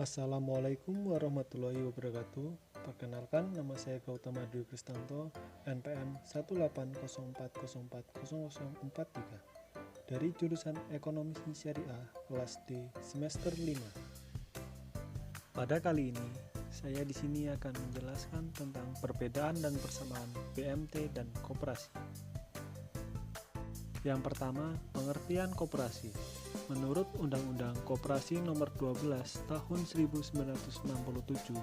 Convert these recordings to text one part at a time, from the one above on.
Assalamualaikum warahmatullahi wabarakatuh. Perkenalkan, nama saya Gautama Dwi Kristanto, NPM 18040400043 dari jurusan Ekonomi Syariah kelas D semester 5. Pada kali ini, saya di sini akan menjelaskan tentang perbedaan dan persamaan BMT dan koperasi. Yang pertama, pengertian koperasi. Menurut Undang-Undang Koperasi Nomor 12 Tahun 1967,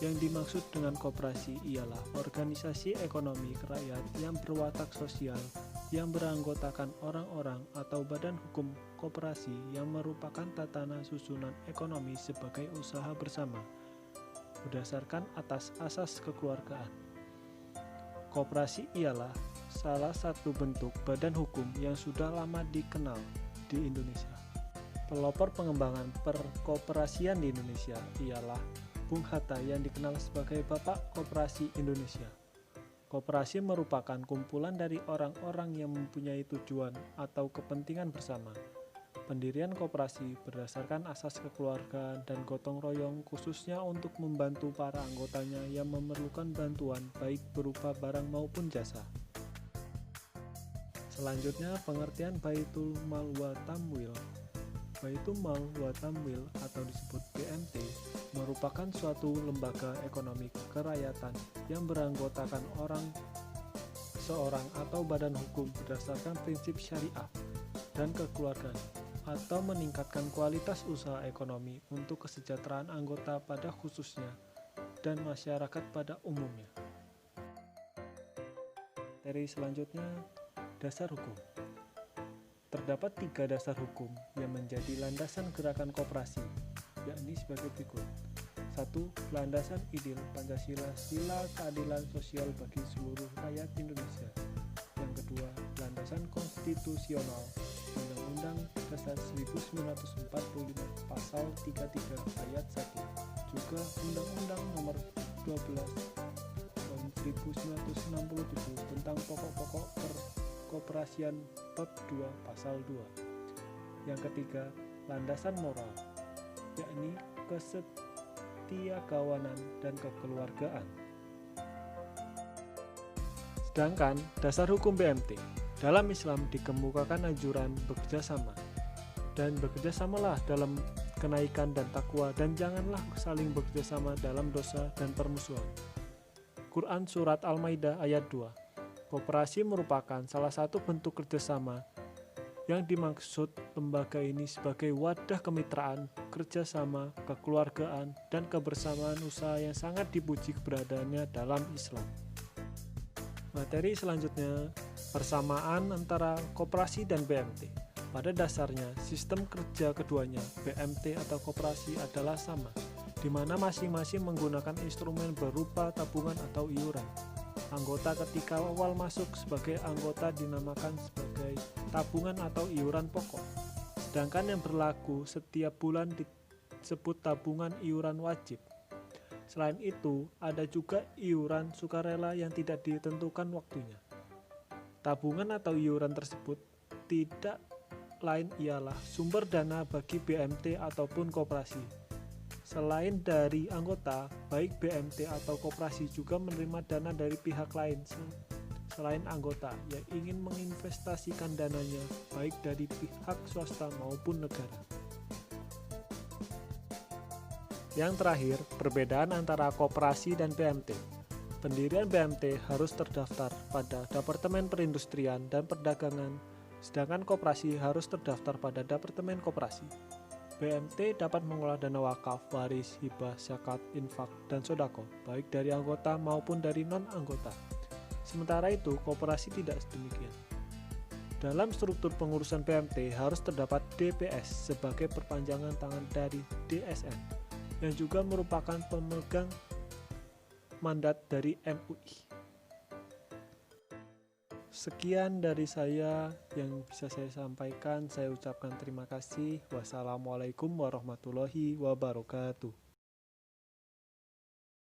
yang dimaksud dengan koperasi ialah organisasi ekonomi kerakyat yang berwatak sosial yang beranggotakan orang-orang atau badan hukum koperasi yang merupakan tatanan susunan ekonomi sebagai usaha bersama berdasarkan atas asas kekeluargaan. Koperasi ialah salah satu bentuk badan hukum yang sudah lama dikenal di Indonesia. Pelopor pengembangan perkoperasian di Indonesia ialah Bung Hatta yang dikenal sebagai Bapak Koperasi Indonesia. Koperasi merupakan kumpulan dari orang-orang yang mempunyai tujuan atau kepentingan bersama. Pendirian koperasi berdasarkan asas kekeluargaan dan gotong royong khususnya untuk membantu para anggotanya yang memerlukan bantuan baik berupa barang maupun jasa. Selanjutnya, pengertian Baitul Mal wa Tamwil. Baitul Mal wa Tamwil atau disebut BMT merupakan suatu lembaga ekonomi kerakyatan yang beranggotakan seorang atau badan hukum berdasarkan prinsip syariah dan kekeluargaan atau meningkatkan kualitas usaha ekonomi untuk kesejahteraan anggota pada khususnya dan masyarakat pada umumnya. Materi selanjutnya, dasar hukum. Terdapat 3 dasar hukum yang menjadi landasan gerakan koperasi, yakni sebagai berikut. 1. Landasan ideal Pancasila, sila keadilan sosial bagi seluruh rakyat Indonesia. Yang kedua, landasan konstitusional Undang-Undang Dasar 1945 Pasal 33 Ayat 1, juga Undang-Undang Nomor 12 Tahun 1967 tentang pokok-pokok perkoperasian Bab 2 Pasal 2. Yang ketiga, landasan moral, yakni kesetiakawanan dan kekeluargaan. Sedangkan dasar hukum BMT dalam Islam dikemukakan anjuran bekerjasama, dan bekerjasamalah dalam kenaikan dan takwa, dan janganlah saling bekerjasama dalam dosa dan permusuhan. Quran Surat Al-Maidah ayat 2. Koperasi merupakan salah satu bentuk kerjasama yang dimaksud lembaga ini sebagai wadah kemitraan, kerjasama, kekeluargaan, dan kebersamaan usaha yang sangat dipuji keberadaannya dalam Islam. Materi selanjutnya, persamaan antara koperasi dan BMT. Pada dasarnya, sistem kerja keduanya, BMT atau koperasi adalah sama, di mana masing-masing menggunakan instrumen berupa tabungan atau iuran. Anggota ketika awal masuk sebagai anggota dinamakan sebagai tabungan atau iuran pokok. Sedangkan yang berlaku setiap bulan disebut tabungan iuran wajib. Selain itu, ada juga iuran sukarela yang tidak ditentukan waktunya. Tabungan atau iuran tersebut tidak lain ialah sumber dana bagi BMT ataupun koperasi. Selain dari anggota, baik BMT atau koperasi juga menerima dana dari pihak lain selain anggota yang ingin menginvestasikan dananya baik dari pihak swasta maupun negara. Yang terakhir, perbedaan antara koperasi dan BMT. Pendirian BMT harus terdaftar pada Departemen Perindustrian dan Perdagangan, sedangkan koperasi harus terdaftar pada Departemen Koperasi. BMT dapat mengelola dana wakaf, waris, hibah, zakat, infak, dan sodako, baik dari anggota maupun dari non-anggota. Sementara itu, koperasi tidak sedemikian. Dalam struktur pengurusan BMT harus terdapat DPS sebagai perpanjangan tangan dari DSN, yang juga merupakan pemegang mandat dari MUI. Sekian dari saya yang bisa saya sampaikan. Saya ucapkan terima kasih. Wassalamualaikum warahmatullahi wabarakatuh.